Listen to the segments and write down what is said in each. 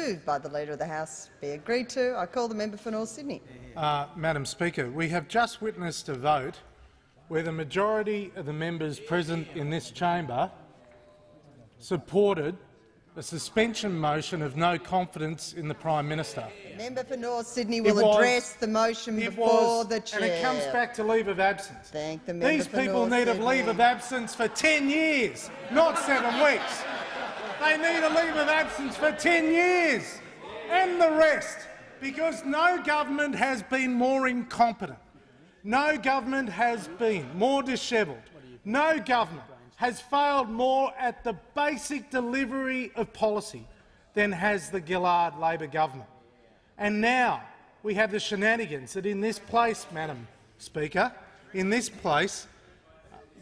moved by the Leader of the House be agreed to. I call the member for North Sydney. Madam Speaker, we have just witnessed a vote where the majority of the members present in this chamber supported a suspension motion of no confidence in the Prime Minister. The member for North Sydney will address the motion before the chair. And it comes back to leave of absence. Thank the member These for people North need Sydney. a leave of absence for 10 years, not 7 weeks. They need a leave of absence for 10 years and the rest, because no government has been more incompetent. No government has been more dishevelled. No government has failed more at the basic delivery of policy than has the Gillard Labor government. And now we have the shenanigans that in this place, Madam Speaker, in this place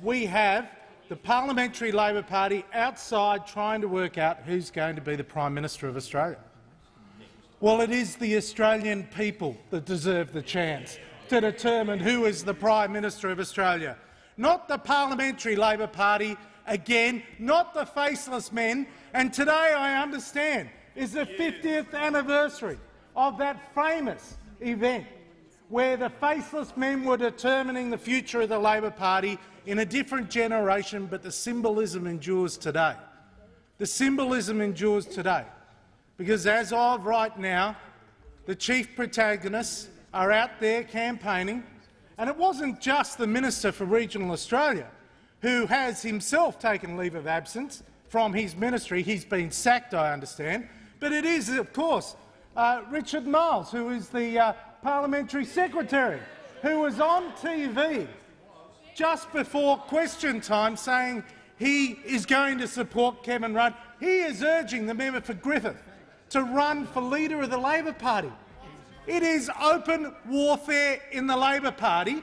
we have the Parliamentary Labor Party outside trying to work out who's going to be the Prime Minister of Australia. Well, it is the Australian people that deserve the chance to determine who is the Prime Minister of Australia, not the Parliamentary Labor Party, again, not the faceless men. And today, I understand, is the 50th anniversary of that famous event where the faceless men were determining the future of the Labor Party in a different generation, but the symbolism endures today. The symbolism endures today, because as of right now, the chief protagonists are out there campaigning, and it wasn't just the Minister for Regional Australia, who has himself taken leave of absence from his ministry. He's been sacked, I understand, but it is, of course, Richard Marles, who is the Parliamentary Secretary, who was on TV just before question time saying he is going to support Kevin Rudd. He is urging the member for Griffith to run for Leader of the Labor Party. It is open warfare in the Labor Party,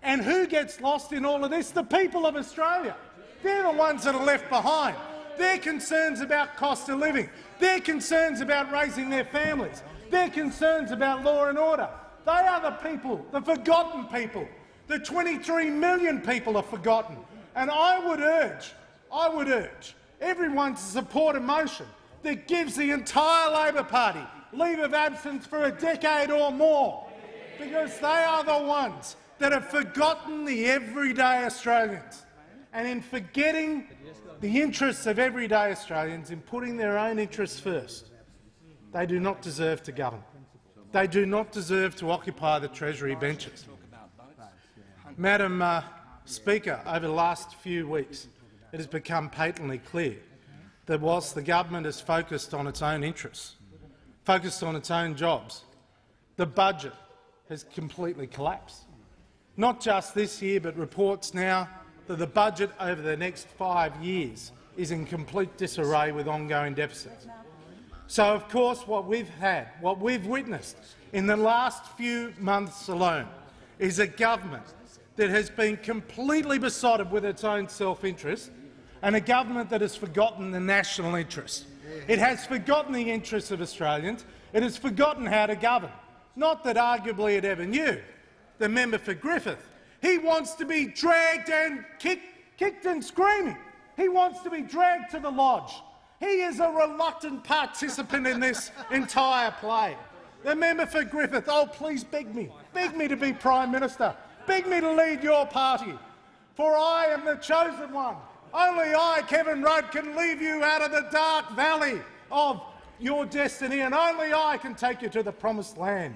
and who gets lost in all of this? The people of Australia. They're the ones that are left behind. Their concerns about cost of living, their concerns about raising their families, their concerns about law and order. They are the people, the forgotten people. The 23 million people are forgotten. And I would urge everyone to support a motion that gives the entire Labor Party leave of absence for a decade or more, because they are the ones that have forgotten the everyday Australians. And in forgetting the interests of everyday Australians, in putting their own interests first, they do not deserve to govern. They do not deserve to occupy the Treasury benches. Madam Speaker, over the last few weeks, it has become patently clear that whilst the government is focused on its own interests, focused on its own jobs, the budget has completely collapsed. Not just this year, but reports now that the budget over the next 5 years is in complete disarray with ongoing deficits. So, of course, what we've witnessed in the last few months alone is a government that has been completely besotted with its own self-interest, and a government that has forgotten the national interest. It has forgotten the interests of Australians. It has forgotten how to govern. Not that arguably it ever knew. The member for Griffith, he wants to be dragged and kicked and screaming. He wants to be dragged to the lodge. He is a reluctant participant in this entire play. The member for Griffith, oh, please beg me to be Prime Minister. Beg me to lead your party, for I am the chosen one. Only I, Kevin Rudd, can leave you out of the dark valley of your destiny, and only I can take you to the promised land.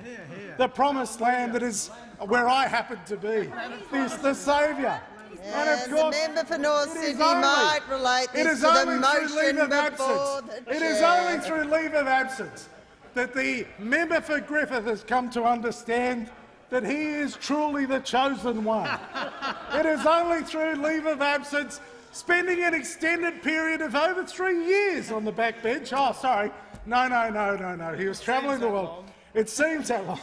The promised land that is where I happen to be, the saviour. And of course, the member for North Sydney might relate this to the motion before the chair. It is only through leave of absence that the member for Griffith has come to understand that he is truly the chosen one. It is only through leave of absence, spending an extended period of over 3 years on the backbench. Oh, sorry. No. He was travelling the world. It seems that long.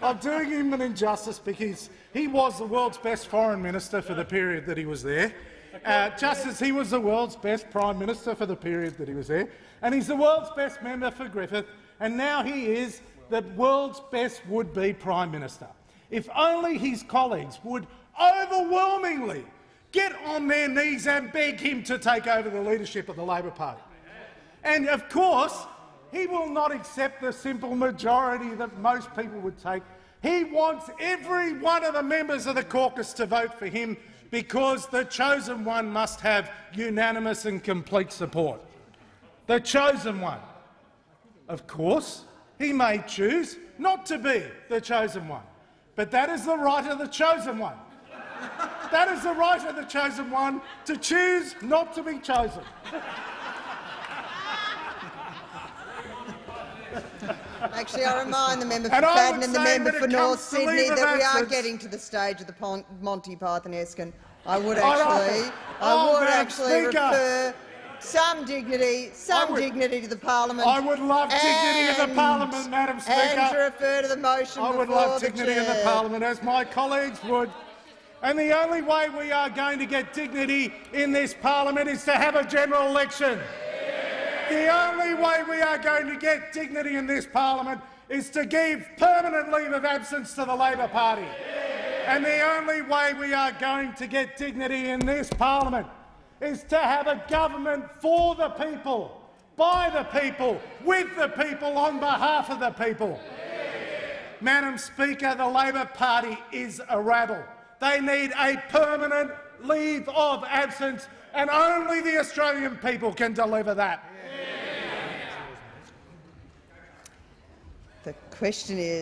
I'm doing him an injustice because he was the world's best foreign minister for the period that he was there, just as he was the world's best prime minister for the period that he was there. And he's the world's best member for Griffith, and now he is the world's best would-be Prime Minister. If only his colleagues would overwhelmingly get on their knees and beg him to take over the leadership of the Labor Party. And of course, He will not accept the simple majority that most people would take. He wants every one of the members of the caucus to vote for him because the chosen one must have unanimous and complete support. The chosen one. Of course, he may choose not to be the chosen one, but that is the right of the chosen one. That is the right of the chosen one to choose not to be chosen. Actually, I remind the member for Fadden and the member for North Sydney that we are getting to the stage of the Monty Python-esque, and I would actually refer some dignity to the parliament. I would love dignity in the parliament, Madam Speaker. And to refer to the motion I would love dignity in the parliament, as my colleagues would. And the only way we are going to get dignity in this parliament is to have a general election. The only way we are going to get dignity in this parliament is to give permanent leave of absence to the Labor Party. And the only way we are going to get dignity in this parliament is to have a government for the people, by the people, with the people, on behalf of the people. Madam Speaker, the Labor Party is a rabble. They need a permanent leave of absence, and only the Australian people can deliver that. The question is,